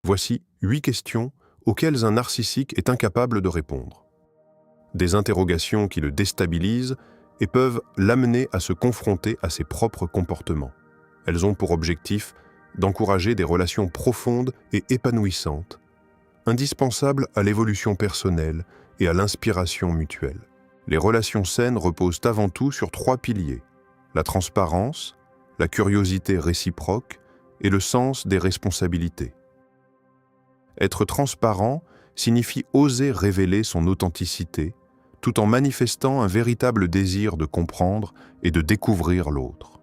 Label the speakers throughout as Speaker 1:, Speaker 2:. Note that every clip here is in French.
Speaker 1: Voici 8 questions auxquelles un narcissique est incapable de répondre. Des interrogations qui le déstabilisent et peuvent l'amener à se confronter à ses propres comportements. Elles ont pour objectif d'encourager des relations profondes et épanouissantes, indispensables à l'évolution personnelle et à l'inspiration mutuelle. Les relations saines reposent avant tout sur 3 piliers: la transparence, la curiosité réciproque et le sens des responsabilités. Être transparent signifie oser révéler son authenticité, tout en manifestant un véritable désir de comprendre et de découvrir l'autre.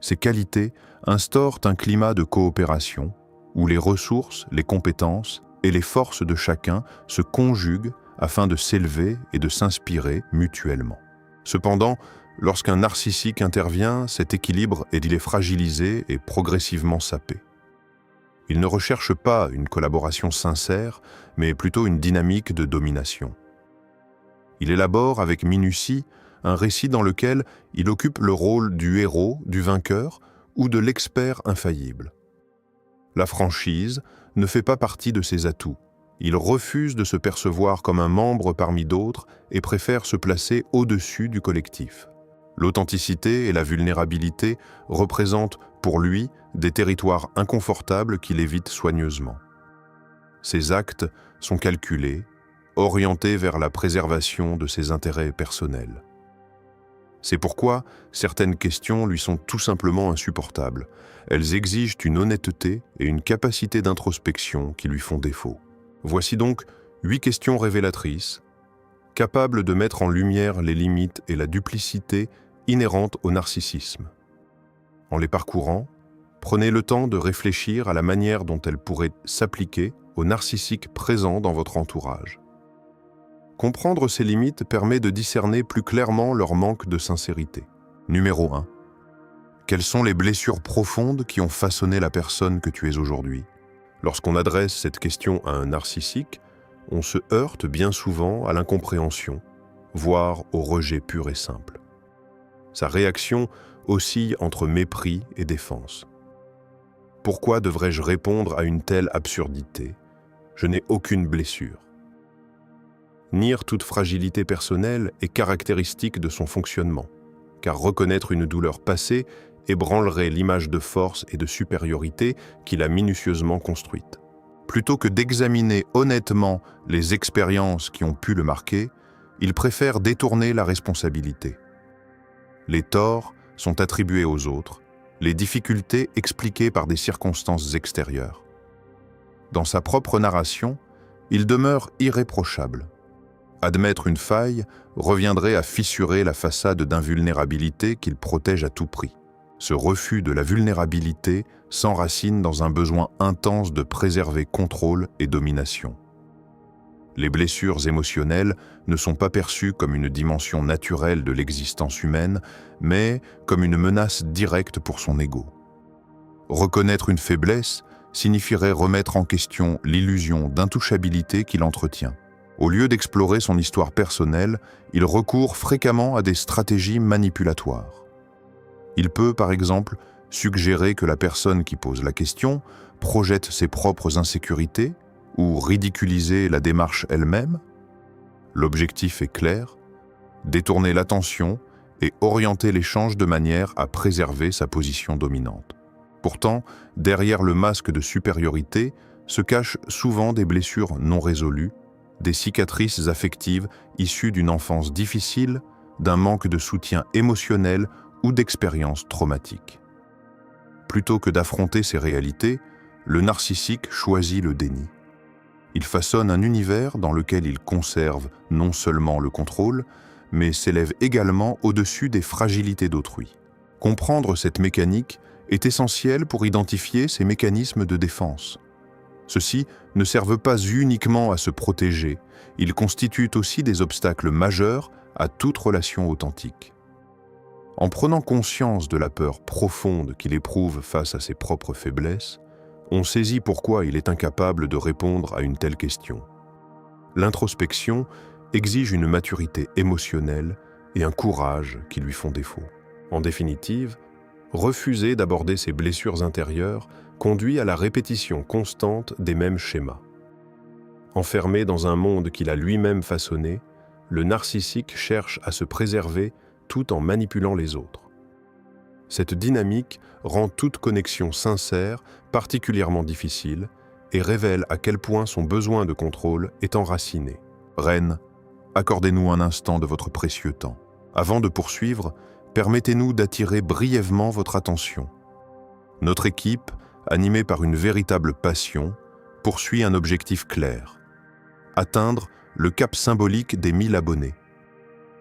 Speaker 1: Ces qualités instaurent un climat de coopération où les ressources, les compétences et les forces de chacun se conjuguent afin de s'élever et de s'inspirer mutuellement. Cependant, lorsqu'un narcissique intervient, cet équilibre est fragilisé et progressivement sapé. Il ne recherche pas une collaboration sincère, mais plutôt une dynamique de domination. Il élabore avec minutie un récit dans lequel il occupe le rôle du héros, du vainqueur ou de l'expert infaillible. La franchise ne fait pas partie de ses atouts. Il refuse de se percevoir comme un membre parmi d'autres et préfère se placer au-dessus du collectif. L'authenticité et la vulnérabilité représentent pour lui des territoires inconfortables qu'il évite soigneusement. Ses actes sont calculés, orientés vers la préservation de ses intérêts personnels. C'est pourquoi certaines questions lui sont tout simplement insupportables. Elles exigent une honnêteté et une capacité d'introspection qui lui font défaut. Voici donc 8 questions révélatrices, capables de mettre en lumière les limites et la duplicité inhérentes au narcissisme. En les parcourant, prenez le temps de réfléchir à la manière dont elles pourraient s'appliquer aux narcissiques présents dans votre entourage. Comprendre ces limites permet de discerner plus clairement leur manque de sincérité. Numéro 1. Quelles sont les blessures profondes qui ont façonné la personne que tu es aujourd'hui? Lorsqu'on adresse cette question à un narcissique, on se heurte bien souvent à l'incompréhension, voire au rejet pur et simple. Sa réaction oscille entre mépris et défense. Pourquoi devrais-je répondre à une telle absurdité? Je n'ai aucune blessure. Nier toute fragilité personnelle est caractéristique de son fonctionnement, car reconnaître une douleur passée ébranlerait l'image de force et de supériorité qu'il a minutieusement construite. Plutôt que d'examiner honnêtement les expériences qui ont pu le marquer, il préfère détourner la responsabilité. Les torts sont attribués aux autres, les difficultés expliquées par des circonstances extérieures. Dans sa propre narration, il demeure irréprochable. Admettre une faille reviendrait à fissurer la façade d'invulnérabilité qu'il protège à tout prix. Ce refus de la vulnérabilité s'enracine dans un besoin intense de préserver contrôle et domination. Les blessures émotionnelles ne sont pas perçues comme une dimension naturelle de l'existence humaine, mais comme une menace directe pour son ego. Reconnaître une faiblesse signifierait remettre en question l'illusion d'intouchabilité qu'il entretient. Au lieu d'explorer son histoire personnelle, il recourt fréquemment à des stratégies manipulatoires. Il peut, par exemple, suggérer que la personne qui pose la question projette ses propres insécurités ou ridiculiser la démarche elle-même. L'objectif est clair, détourner l'attention et orienter l'échange de manière à préserver sa position dominante. Pourtant, derrière le masque de supériorité se cachent souvent des blessures non résolues, des cicatrices affectives issues d'une enfance difficile, d'un manque de soutien émotionnel ou d'expériences traumatiques. Plutôt que d'affronter ces réalités, le narcissique choisit le déni. Il façonne un univers dans lequel il conserve non seulement le contrôle, mais s'élève également au-dessus des fragilités d'autrui. Comprendre cette mécanique est essentiel pour identifier ces mécanismes de défense. Ceux-ci ne servent pas uniquement à se protéger, ils constituent aussi des obstacles majeurs à toute relation authentique. En prenant conscience de la peur profonde qu'il éprouve face à ses propres faiblesses, on saisit pourquoi il est incapable de répondre à une telle question. L'introspection exige une maturité émotionnelle et un courage qui lui font défaut. En définitive, refuser d'aborder ses blessures intérieures conduit à la répétition constante des mêmes schémas. Enfermé dans un monde qu'il a lui-même façonné, le narcissique cherche à se préserver tout en manipulant les autres. Cette dynamique rend toute connexion sincère particulièrement difficile et révèle à quel point son besoin de contrôle est enraciné.
Speaker 2: Reine, accordez-nous un instant de votre précieux temps. Avant de poursuivre, permettez-nous d'attirer brièvement votre attention. Notre équipe, animée par une véritable passion, poursuit un objectif clair: atteindre le cap symbolique des 1000 abonnés.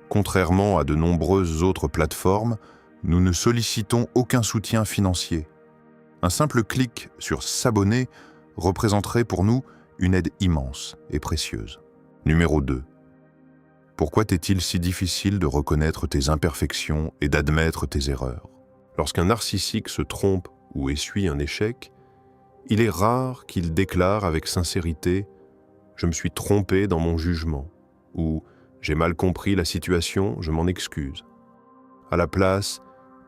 Speaker 2: Contrairement à de nombreuses autres plateformes, nous ne sollicitons aucun soutien financier. Un simple clic sur s'abonner représenterait pour nous une aide immense et précieuse. Numéro 2. Pourquoi t'est-il si difficile de reconnaître tes imperfections et d'admettre tes erreurs?
Speaker 1: Lorsqu'un narcissique se trompe ou essuie un échec, il est rare qu'il déclare avec sincérité « Je me suis trompé dans mon jugement » ou « J'ai mal compris la situation, je m'en excuse ». À la place,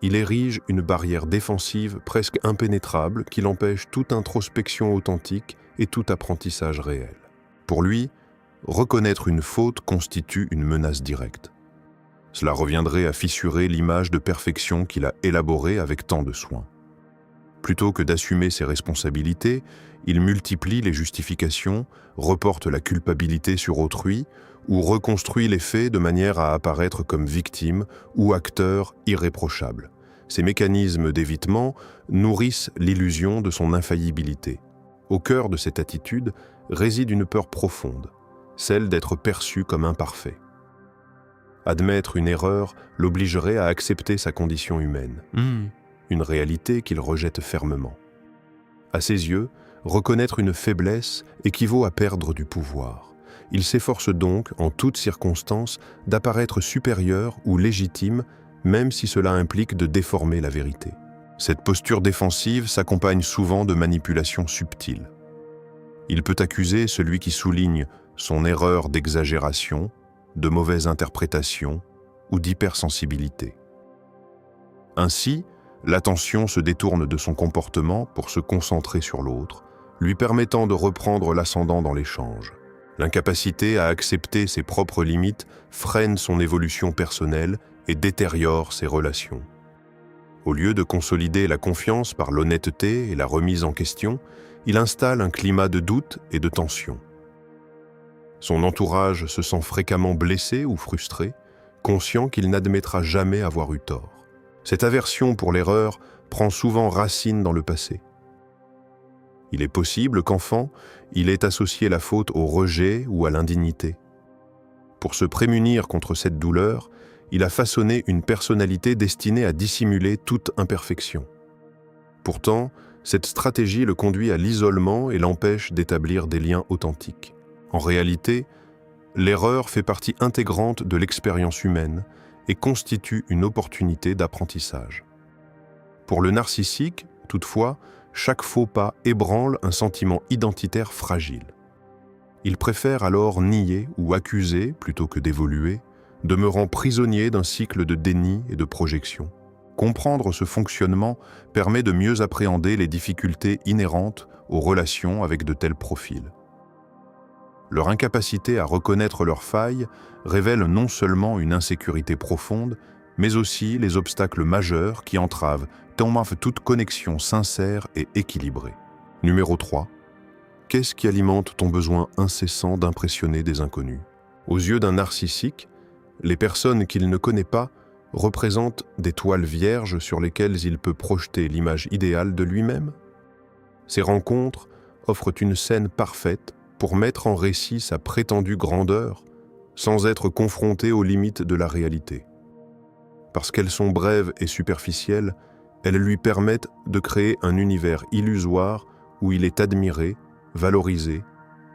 Speaker 1: il érige une barrière défensive presque impénétrable qui l'empêche toute introspection authentique et tout apprentissage réel. Pour lui, reconnaître une faute constitue une menace directe. Cela reviendrait à fissurer l'image de perfection qu'il a élaborée avec tant de soin. Plutôt que d'assumer ses responsabilités, il multiplie les justifications, reporte la culpabilité sur autrui ou reconstruit les faits de manière à apparaître comme victime ou acteur irréprochable. Ces mécanismes d'évitement nourrissent l'illusion de son infaillibilité. Au cœur de cette attitude réside une peur profonde, celle d'être perçu comme imparfait. Admettre une erreur l'obligerait à accepter sa condition humaine, une réalité qu'il rejette fermement. À ses yeux, reconnaître une faiblesse équivaut à perdre du pouvoir. Il s'efforce donc, en toutes circonstances, d'apparaître supérieur ou légitime, même si cela implique de déformer la vérité. Cette posture défensive s'accompagne souvent de manipulations subtiles. Il peut accuser celui qui souligne son erreur d'exagération, de mauvaise interprétation ou d'hypersensibilité. Ainsi, l'attention se détourne de son comportement pour se concentrer sur l'autre, lui permettant de reprendre l'ascendant dans l'échange. L'incapacité à accepter ses propres limites freine son évolution personnelle et détériore ses relations. Au lieu de consolider la confiance par l'honnêteté et la remise en question, il installe un climat de doute et de tension. Son entourage se sent fréquemment blessé ou frustré, conscient qu'il n'admettra jamais avoir eu tort. Cette aversion pour l'erreur prend souvent racine dans le passé. Il est possible qu'enfant, il ait associé la faute au rejet ou à l'indignité. Pour se prémunir contre cette douleur, il a façonné une personnalité destinée à dissimuler toute imperfection. Pourtant, cette stratégie le conduit à l'isolement et l'empêche d'établir des liens authentiques. En réalité, l'erreur fait partie intégrante de l'expérience humaine et constitue une opportunité d'apprentissage. Pour le narcissique, toutefois, chaque faux pas ébranle un sentiment identitaire fragile. Il préfère alors nier ou accuser plutôt que d'évoluer, demeurant prisonnier d'un cycle de déni et de projection. Comprendre ce fonctionnement permet de mieux appréhender les difficultés inhérentes aux relations avec de tels profils. Leur incapacité à reconnaître leurs failles révèle non seulement une insécurité profonde, mais aussi les obstacles majeurs qui entravent toute connexion sincère et équilibrée. Numéro 3. Qu'est-ce qui alimente ton besoin incessant d'impressionner des inconnus? Aux yeux d'un narcissique, les personnes qu'il ne connaît pas représentent des toiles vierges sur lesquelles il peut projeter l'image idéale de lui-même. Ces rencontres offrent une scène parfaite pour mettre en récit sa prétendue grandeur sans être confronté aux limites de la réalité. Parce qu'elles sont brèves et superficielles, elles lui permettent de créer un univers illusoire où il est admiré, valorisé,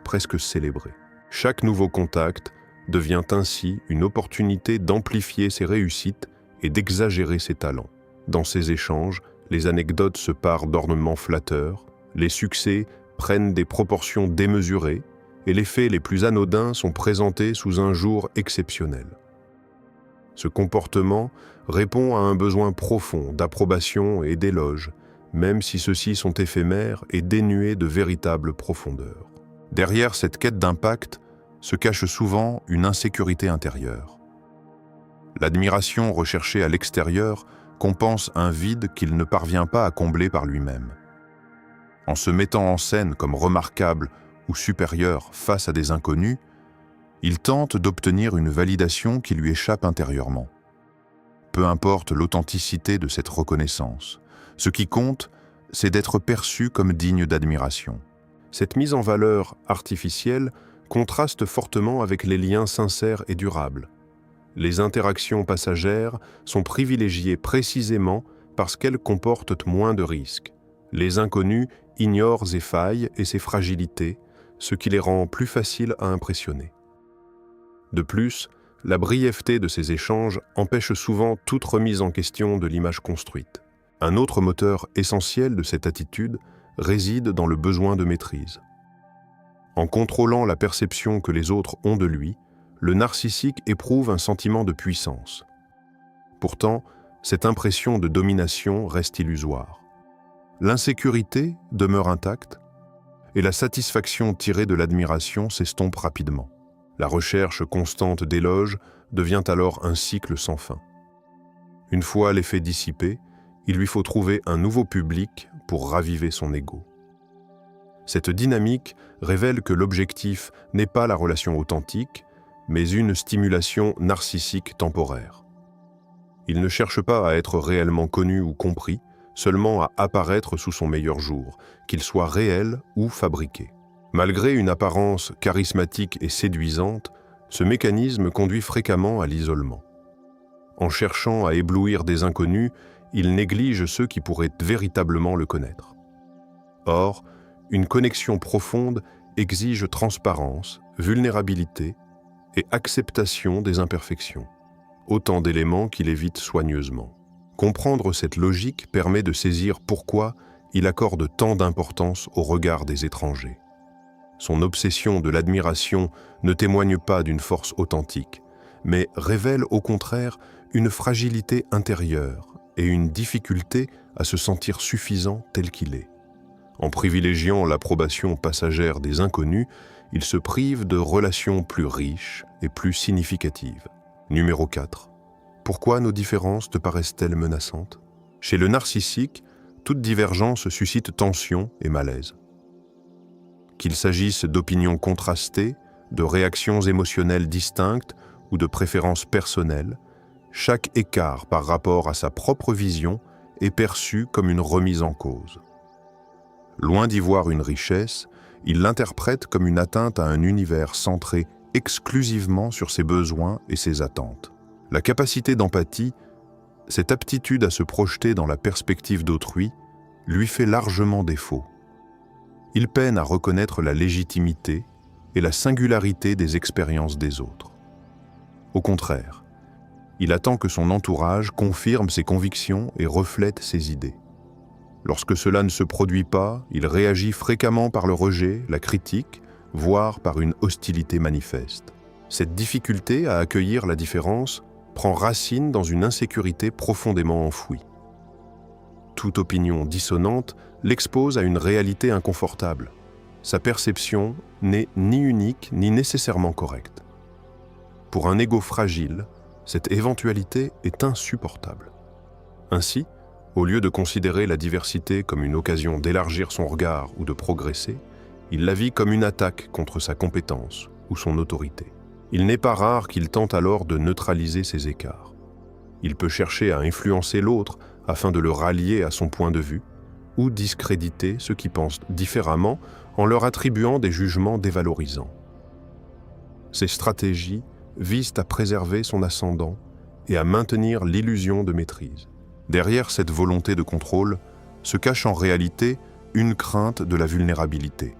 Speaker 1: presque célébré. Chaque nouveau contact devient ainsi une opportunité d'amplifier ses réussites et d'exagérer ses talents. Dans ces échanges, les anecdotes se parent d'ornements flatteurs, les succès prennent des proportions démesurées et les faits les plus anodins sont présentés sous un jour exceptionnel. Ce comportement répond à un besoin profond d'approbation et d'éloge, même si ceux-ci sont éphémères et dénués de véritable profondeur.
Speaker 2: Derrière cette quête d'impact se cache souvent une insécurité intérieure. L'admiration recherchée à l'extérieur compense un vide qu'il ne parvient pas à combler par lui-même. En se mettant en scène comme remarquable ou supérieur face à des inconnus, il tente d'obtenir une validation qui lui échappe intérieurement. Peu importe l'authenticité de cette reconnaissance, ce qui compte, c'est d'être perçu comme digne d'admiration.
Speaker 1: Cette mise en valeur artificielle contraste fortement avec les liens sincères et durables. Les interactions passagères sont privilégiées précisément parce qu'elles comportent moins de risques. Les inconnus ignorent ses failles et ses fragilités, ce qui les rend plus faciles à impressionner. De plus, la brièveté de ces échanges empêche souvent toute remise en question de l'image construite. Un autre moteur essentiel de cette attitude réside dans le besoin de maîtrise. En contrôlant la perception que les autres ont de lui, le narcissique éprouve un sentiment de puissance. Pourtant, cette impression de domination reste illusoire. L'insécurité demeure intacte et la satisfaction tirée de l'admiration s'estompe rapidement. La recherche constante d'éloges devient alors un cycle sans fin. Une fois l'effet dissipé, il lui faut trouver un nouveau public pour raviver son ego. Cette dynamique révèle que l'objectif n'est pas la relation authentique, mais une stimulation narcissique temporaire. Il ne cherche pas à être réellement connu ou compris, seulement à apparaître sous son meilleur jour, qu'il soit réel ou fabriqué. Malgré une apparence charismatique et séduisante, ce mécanisme conduit fréquemment à l'isolement. En cherchant à éblouir des inconnus, il néglige ceux qui pourraient véritablement le connaître. Or, une connexion profonde exige transparence, vulnérabilité et acceptation des imperfections, autant d'éléments qu'il évite soigneusement. Comprendre cette logique permet de saisir pourquoi il accorde tant d'importance au regard des étrangers. Son obsession de l'admiration ne témoigne pas d'une force authentique, mais révèle au contraire une fragilité intérieure et une difficulté à se sentir suffisant tel qu'il est. En privilégiant l'approbation passagère des inconnus, il se prive de relations plus riches et plus significatives. Numéro 4. Pourquoi nos différences te paraissent-elles menaçantes? Chez le narcissique, toute divergence suscite tension et malaise. Qu'il s'agisse d'opinions contrastées, de réactions émotionnelles distinctes ou de préférences personnelles, chaque écart par rapport à sa propre vision est perçu comme une remise en cause. Loin d'y voir une richesse, il l'interprète comme une atteinte à un univers centré exclusivement sur ses besoins et ses attentes. La capacité d'empathie, cette aptitude à se projeter dans la perspective d'autrui, lui fait largement défaut. Il peine à reconnaître la légitimité et la singularité des expériences des autres. Au contraire, il attend que son entourage confirme ses convictions et reflète ses idées. Lorsque cela ne se produit pas, il réagit fréquemment par le rejet, la critique, voire par une hostilité manifeste. Cette difficulté à accueillir la différence prend racine dans une insécurité profondément enfouie. Toute opinion dissonante l'expose à une réalité inconfortable. Sa perception n'est ni unique ni nécessairement correcte. Pour un ego fragile, cette éventualité est insupportable. Ainsi, au lieu de considérer la diversité comme une occasion d'élargir son regard ou de progresser, il la vit comme une attaque contre sa compétence ou son autorité. Il n'est pas rare qu'il tente alors de neutraliser ces écarts. Il peut chercher à influencer l'autre afin de le rallier à son point de vue, ou discréditer ceux qui pensent différemment en leur attribuant des jugements dévalorisants. Ces stratégies visent à préserver son ascendant et à maintenir l'illusion de maîtrise. Derrière cette volonté de contrôle se cache en réalité une crainte de la vulnérabilité.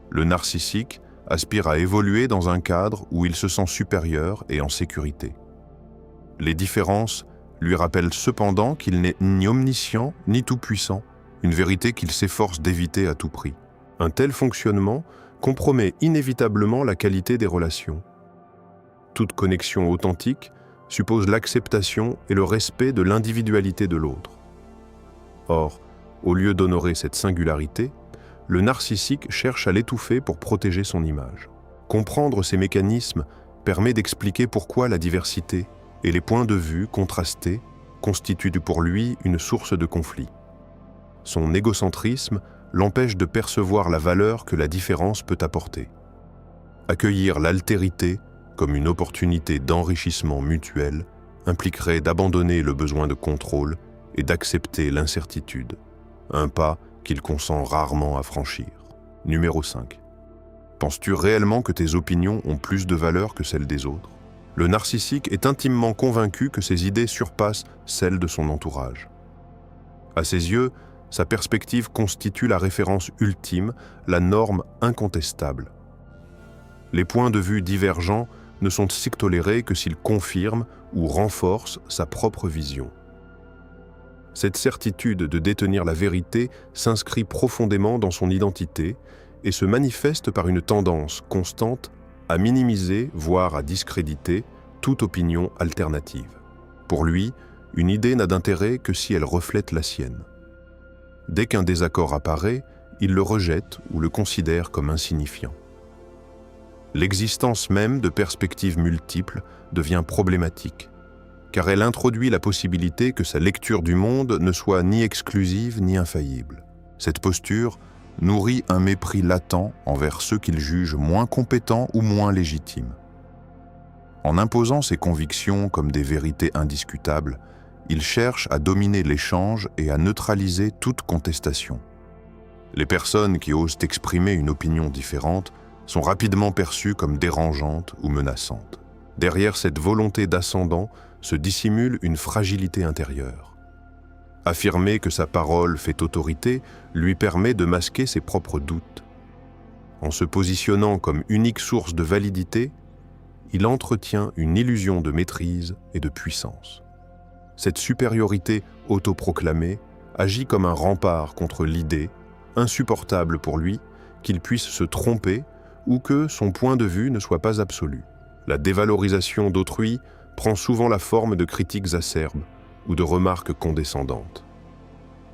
Speaker 1: Le narcissique aspire à évoluer dans un cadre où il se sent supérieur et en sécurité. Les différences lui rappellent cependant qu'il n'est ni omniscient ni tout-puissant, une vérité qu'il s'efforce d'éviter à tout prix. Un tel fonctionnement compromet inévitablement la qualité des relations. Toute connexion authentique suppose l'acceptation et le respect de l'individualité de l'autre. Or, Au lieu d'honorer cette singularité, le narcissique cherche à l'étouffer pour protéger son image. Comprendre ces mécanismes permet d'expliquer pourquoi la diversité et les points de vue contrastés constituent pour lui une source de conflit. Son égocentrisme l'empêche de percevoir la valeur que la différence peut apporter. Accueillir l'altérité comme une opportunité d'enrichissement mutuel impliquerait d'abandonner le besoin de contrôle et d'accepter l'incertitude, un pas qu'il consent rarement à franchir. Numéro 5. Penses-tu réellement que tes opinions ont plus de valeur que celles des autres? Le narcissique est intimement convaincu que ses idées surpassent celles de son entourage. À ses yeux, sa perspective constitue la référence ultime, la norme incontestable. Les points de vue divergents ne sont tolérés que s'ils confirment ou renforcent sa propre vision. Cette certitude de détenir la vérité s'inscrit profondément dans son identité et se manifeste par une tendance constante à minimiser, voire à discréditer, toute opinion alternative. Pour lui, une idée n'a d'intérêt que si elle reflète la sienne. Dès qu'un désaccord apparaît, il le rejette ou le considère comme insignifiant. L'existence même de perspectives multiples devient problématique, car elle introduit la possibilité que sa lecture du monde ne soit ni exclusive ni infaillible. Cette posture nourrit un mépris latent envers ceux qu'il juge moins compétents ou moins légitimes. En imposant ses convictions comme des vérités indiscutables, il cherche à dominer l'échange et à neutraliser toute contestation. Les personnes qui osent exprimer une opinion différente sont rapidement perçues comme dérangeantes ou menaçantes. Derrière cette volonté d'ascendant se dissimule une fragilité intérieure. Affirmer que sa parole fait autorité lui permet de masquer ses propres doutes. En se positionnant comme unique source de validité, il entretient une illusion de maîtrise et de puissance. Cette supériorité autoproclamée agit comme un rempart contre l'idée, insupportable pour lui, qu'il puisse se tromper ou que son point de vue ne soit pas absolu. La dévalorisation d'autrui prend souvent la forme de critiques acerbes ou de remarques condescendantes.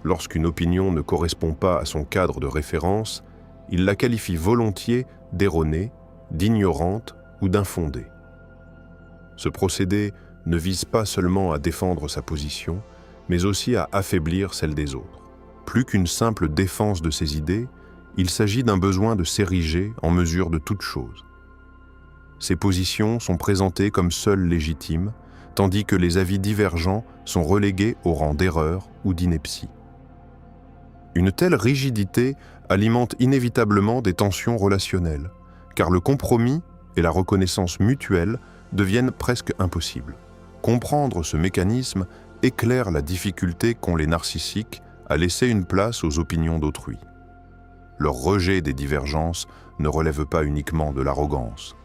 Speaker 1: Lorsqu'une opinion ne correspond pas à son cadre de référence, il la qualifie volontiers d'erronée, d'ignorante ou d'infondée. Ce procédé ne vise pas seulement à défendre sa position, mais aussi à affaiblir celle des autres. Plus qu'une simple défense de ses idées, il s'agit d'un besoin de s'ériger en mesure de toute chose. Ces positions sont présentées comme seules légitimes, tandis que les avis divergents sont relégués au rang d'erreur ou d'ineptie. Une telle rigidité alimente inévitablement des tensions relationnelles, car le compromis et la reconnaissance mutuelle deviennent presque impossibles. Comprendre ce mécanisme éclaire la difficulté qu'ont les narcissiques à laisser une place aux opinions d'autrui. Leur rejet des divergences ne relève pas uniquement de l'arrogance.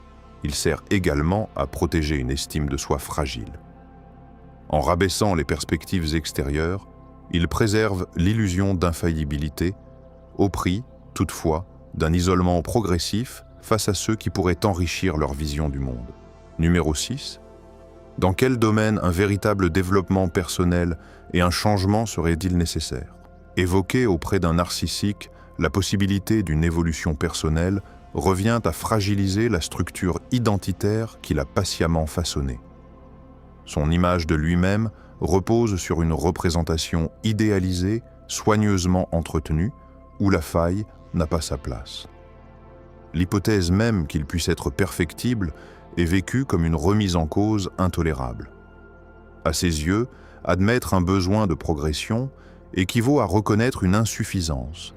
Speaker 1: Il sert également à protéger une estime de soi fragile. En rabaissant les perspectives extérieures, ils préservent l'illusion d'infaillibilité, au prix, toutefois, d'un isolement progressif face à ceux qui pourraient enrichir leur vision du monde. Numéro 6. Dans quel domaine un véritable développement personnel et un changement seraient-ils nécessaires? Évoquer auprès d'un narcissique la possibilité d'une évolution personnelle revient à fragiliser la structure identitaire qu'il a patiemment façonnée. Son image de lui-même repose sur une représentation idéalisée, soigneusement entretenue, où la faille n'a pas sa place. L'hypothèse même qu'il puisse être perfectible est vécue comme une remise en cause intolérable. À ses yeux, admettre un besoin de progression équivaut à reconnaître une insuffisance,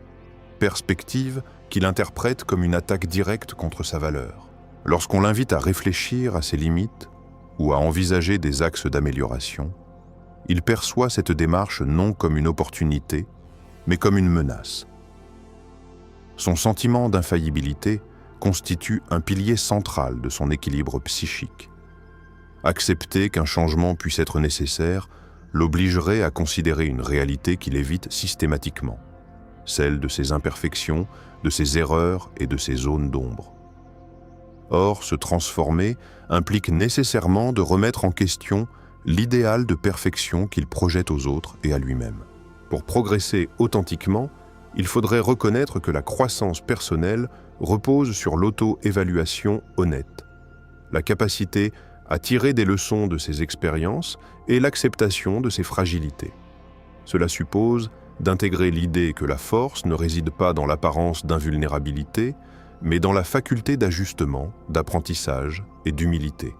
Speaker 1: perspective qu'il interprète comme une attaque directe contre sa valeur. Lorsqu'on l'invite à réfléchir à ses limites ou à envisager des axes d'amélioration, il perçoit cette démarche non comme une opportunité, mais comme une menace. Son sentiment d'infaillibilité constitue un pilier central de son équilibre psychique. Accepter qu'un changement puisse être nécessaire l'obligerait à considérer une réalité qu'il évite systématiquement, celle de ses imperfections, de ses erreurs et de ses zones d'ombre. Or, se transformer implique nécessairement de remettre en question l'idéal de perfection qu'il projette aux autres et à lui-même. Pour progresser authentiquement, il faudrait reconnaître que la croissance personnelle repose sur l'auto-évaluation honnête, la capacité à tirer des leçons de ses expériences et l'acceptation de ses fragilités. Cela suppose d'intégrer l'idée que la force ne réside pas dans l'apparence d'invulnérabilité, mais dans la faculté d'ajustement, d'apprentissage et d'humilité.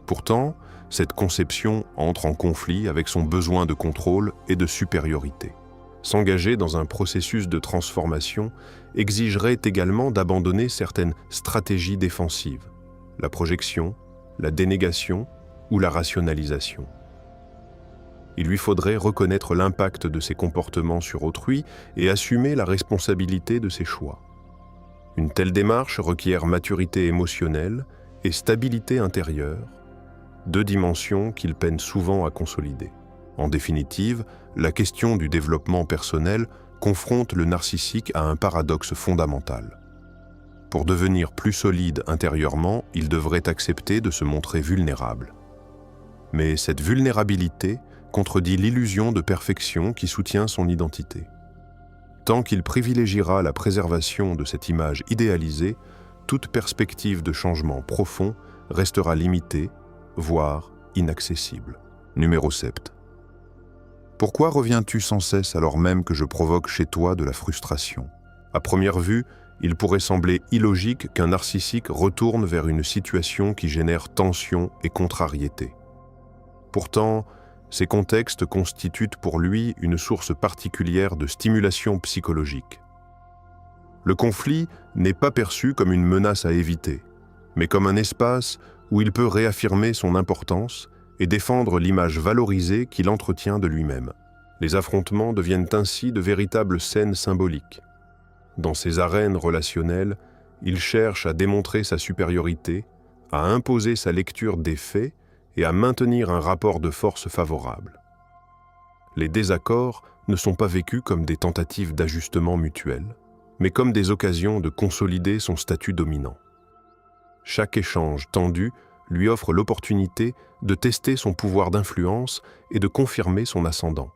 Speaker 1: Pourtant, cette conception entre en conflit avec son besoin de contrôle et de supériorité. S'engager dans un processus de transformation exigerait également d'abandonner certaines stratégies défensives, la projection, la dénégation ou la rationalisation. Il lui faudrait reconnaître l'impact de ses comportements sur autrui et assumer la responsabilité de ses choix. Une telle démarche requiert maturité émotionnelle et stabilité intérieure, deux dimensions qu'il peine souvent à consolider. En définitive, la question du développement personnel confronte le narcissique à un paradoxe fondamental. Pour devenir plus solide intérieurement, il devrait accepter de se montrer vulnérable. Mais cette vulnérabilité contredit l'illusion de perfection qui soutient son identité. Tant qu'il privilégiera la préservation de cette image idéalisée, toute perspective de changement profond restera limitée, voire inaccessible. Numéro 7. Pourquoi reviens-tu sans cesse alors même que je provoque chez toi de la frustration? À première vue, il pourrait sembler illogique qu'un narcissique retourne vers une situation qui génère tension et contrariété. Pourtant, ces contextes constituent pour lui une source particulière de stimulation psychologique. Le conflit n'est pas perçu comme une menace à éviter, mais comme un espace où il peut réaffirmer son importance et défendre l'image valorisée qu'il entretient de lui-même. Les affrontements deviennent ainsi de véritables scènes symboliques. Dans ces arènes relationnelles, il cherche à démontrer sa supériorité, à imposer sa lecture des faits et à maintenir un rapport de force favorable. Les désaccords ne sont pas vécus comme des tentatives d'ajustement mutuel, mais comme des occasions de consolider son statut dominant. Chaque échange tendu lui offre l'opportunité de tester son pouvoir d'influence et de confirmer son ascendant.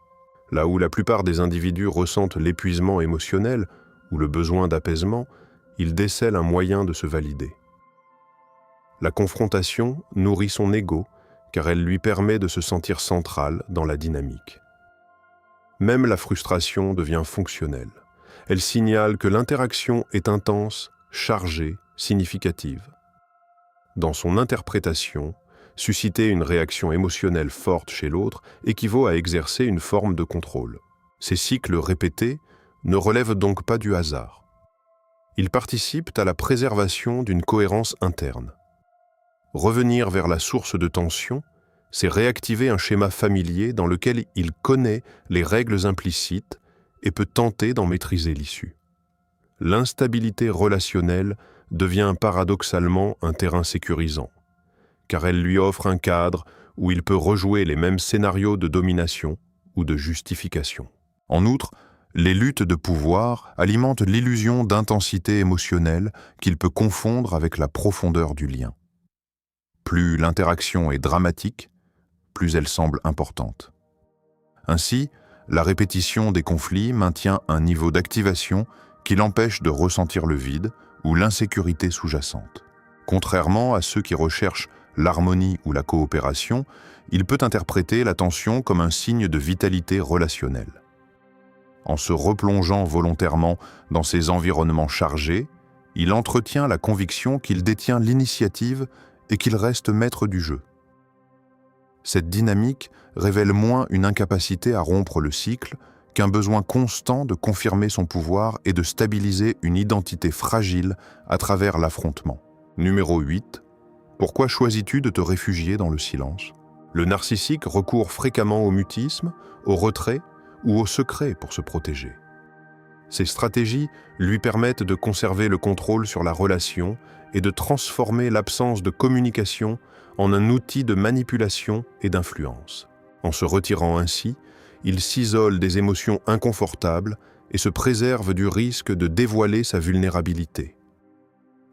Speaker 1: Là où la plupart des individus ressentent l'épuisement émotionnel ou le besoin d'apaisement, il décèle un moyen de se valider. La confrontation nourrit son ego, car elle lui permet de se sentir central dans la dynamique. Même la frustration devient fonctionnelle. Elle signale que l'interaction est intense, chargée, significative. Dans son interprétation, susciter une réaction émotionnelle forte chez l'autre équivaut à exercer une forme de contrôle. Ces cycles répétés ne relèvent donc pas du hasard. Ils participent à la préservation d'une cohérence interne. Revenir vers la source de tension, c'est réactiver un schéma familier dans lequel il connaît les règles implicites et peut tenter d'en maîtriser l'issue. L'instabilité relationnelle devient paradoxalement un terrain sécurisant, car elle lui offre un cadre où il peut rejouer les mêmes scénarios de domination ou de justification. En outre, les luttes de pouvoir alimentent l'illusion d'intensité émotionnelle qu'il peut confondre avec la profondeur du lien. Plus l'interaction est dramatique, plus elle semble importante. Ainsi, la répétition des conflits maintient un niveau d'activation qui l'empêche de ressentir le vide ou l'insécurité sous-jacente. Contrairement à ceux qui recherchent l'harmonie ou la coopération, il peut interpréter la tension comme un signe de vitalité relationnelle. En se replongeant volontairement dans ces environnements chargés, il entretient la conviction qu'il détient l'initiative et qu'il reste maître du jeu. Cette dynamique révèle moins une incapacité à rompre le cycle qu'un besoin constant de confirmer son pouvoir et de stabiliser une identité fragile à travers l'affrontement. Numéro 8. Pourquoi choisis-tu de te réfugier dans le silence? Le narcissique recourt fréquemment au mutisme, au retrait ou au secret pour se protéger. Ces stratégies lui permettent de conserver le contrôle sur la relation et de transformer l'absence de communication en un outil de manipulation et d'influence. En se retirant ainsi, il s'isole des émotions inconfortables et se préserve du risque de dévoiler sa vulnérabilité.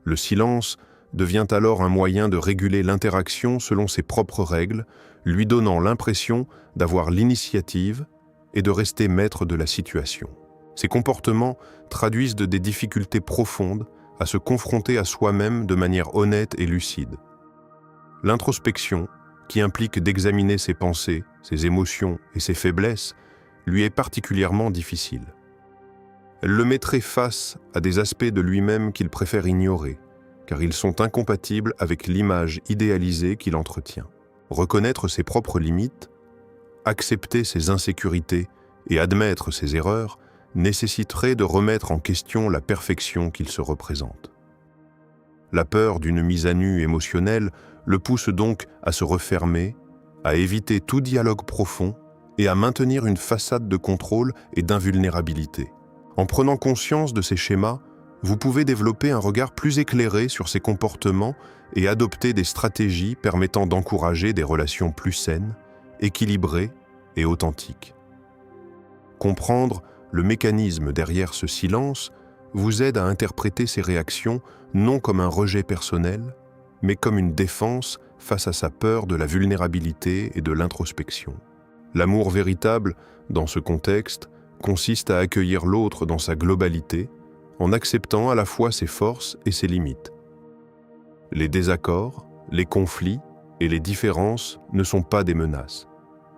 Speaker 1: Le silence devient alors un moyen de réguler l'interaction selon ses propres règles, lui donnant l'impression d'avoir l'initiative et de rester maître de la situation. Ces comportements traduisent des difficultés profondes à se confronter à soi-même de manière honnête et lucide. L'introspection, qui implique d'examiner ses pensées, ses émotions et ses faiblesses, lui est particulièrement difficile. Elle le mettrait face à des aspects de lui-même qu'il préfère ignorer, car ils sont incompatibles avec l'image idéalisée qu'il entretient. Reconnaître ses propres limites, accepter ses insécurités et admettre ses erreurs nécessiterait de remettre en question la perfection qu'il se représente. La peur d'une mise à nu émotionnelle le pousse donc à se refermer, à éviter tout dialogue profond et à maintenir une façade de contrôle et d'invulnérabilité. En prenant conscience de ces schémas, vous pouvez développer un regard plus éclairé sur ces comportements et adopter des stratégies permettant d'encourager des relations plus saines, équilibrées et authentiques. Comprendre le mécanisme derrière ce silence vous aide à interpréter ces réactions non comme un rejet personnel, mais comme une défense face à sa peur de la vulnérabilité et de l'introspection. L'amour véritable, dans ce contexte, consiste à accueillir l'autre dans sa globalité, en acceptant à la fois ses forces et ses limites. Les désaccords, les conflits et les différences ne sont pas des menaces.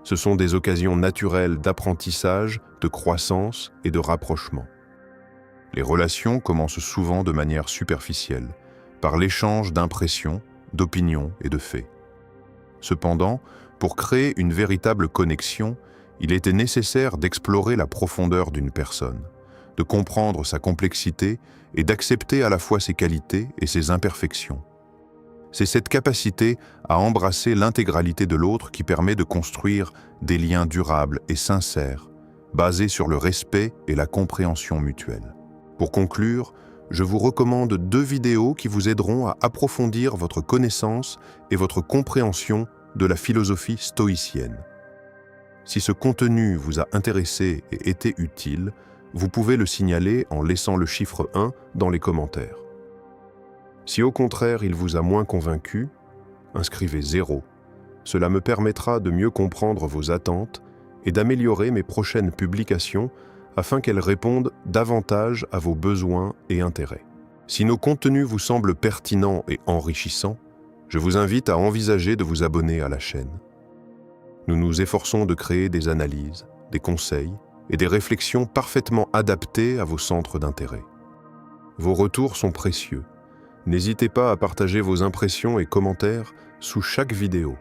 Speaker 1: Ce sont des occasions naturelles d'apprentissage, de croissance et de rapprochement. Les relations commencent souvent de manière superficielle, par l'échange d'impressions, d'opinions et de faits. Cependant, pour créer une véritable connexion, il était nécessaire d'explorer la profondeur d'une personne, de comprendre sa complexité et d'accepter à la fois ses qualités et ses imperfections. C'est cette capacité à embrasser l'intégralité de l'autre qui permet de construire des liens durables et sincères, basés sur le respect et la compréhension mutuelle. Pour conclure, je vous recommande 2 vidéos qui vous aideront à approfondir votre connaissance et votre compréhension de la philosophie stoïcienne. Si ce contenu vous a intéressé et été utile, vous pouvez le signaler en laissant le chiffre 1 dans les commentaires. Si au contraire il vous a moins convaincu, inscrivez 0. Cela me permettra de mieux comprendre vos attentes et d'améliorer mes prochaines publications afin qu'elles répondent davantage à vos besoins et intérêts. Si nos contenus vous semblent pertinents et enrichissants, je vous invite à envisager de vous abonner à la chaîne. Nous nous efforçons de créer des analyses, des conseils et des réflexions parfaitement adaptées à vos centres d'intérêt. Vos retours sont précieux. N'hésitez pas à partager vos impressions et commentaires sous chaque vidéo.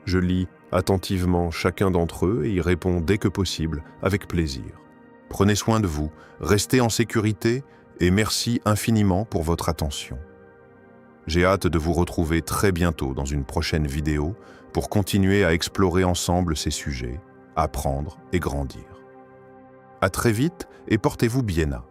Speaker 1: Je lis attentivement chacun d'entre eux et y réponds dès que possible, avec plaisir. Prenez soin de vous, restez en sécurité et merci infiniment pour votre attention. J'ai hâte de vous retrouver très bientôt dans une prochaine vidéo pour continuer à explorer ensemble ces sujets, apprendre et grandir. À très vite et portez-vous bien.